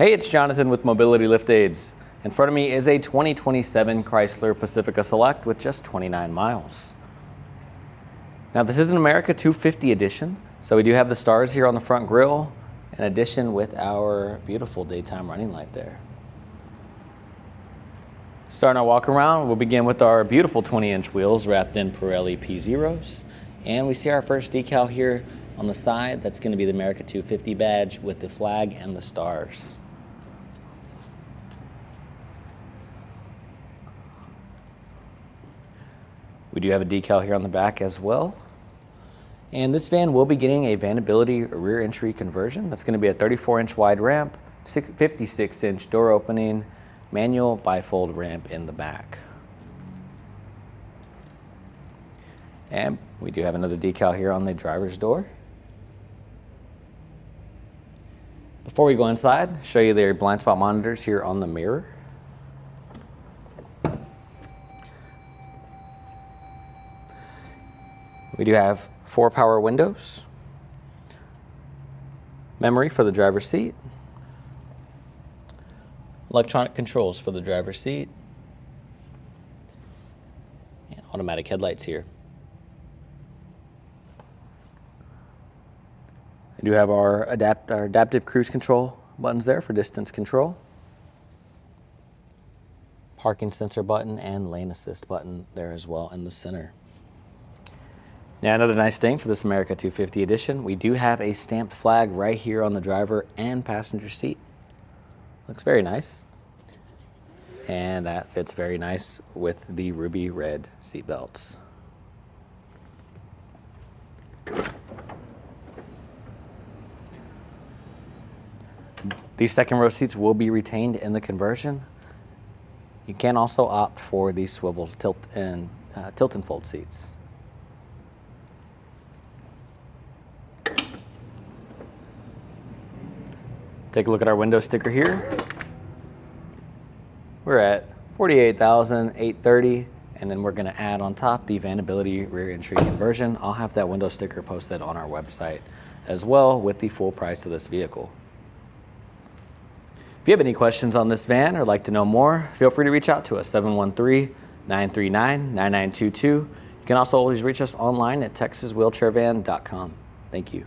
Hey, it's Jonathan with Mobility Lift Aids. In front of me is a 2027 Chrysler Pacifica Select with just 29 miles. Now this is an America 250 edition, so we do have the stars here on the front grille, in addition with our beautiful daytime running light there. Starting our walk around, we'll begin with our beautiful 20-inch wheels wrapped in Pirelli P0s. And we see our first decal here on the side. That's going to be the America 250 badge with the flag and the stars. We do have a decal here on the back as well. And this van will be getting a Vanability rear entry conversion. That's going to be a 34-inch wide ramp, 56-inch door opening, manual bifold ramp in the back. And we do have another decal here on the driver's door. Before we go inside, show you their blind spot monitors here on the mirror. We do have 4 power windows, memory for the driver's seat, electronic controls for the driver's seat, and automatic headlights here. We do have our adaptive cruise control buttons there for distance control, parking sensor button, and lane assist button there as well in the center. Now another nice thing for this America 250 edition, we do have a stamped flag right here on the driver and passenger seat. Looks very nice. And that fits very nice with the ruby red seat belts. These second row seats will be retained in the conversion. You can also opt for these swivel tilt and fold seats. Take a look at our window sticker here. We're at $48,830, and then we're going to add on top the Vanability rear entry conversion. I'll have that window sticker posted on our website as well with the full price of this vehicle. If you have any questions on this van or like to know more, feel free to reach out to us, 713-939-9922. You can also always reach us online at texaswheelchairvan.com. Thank you.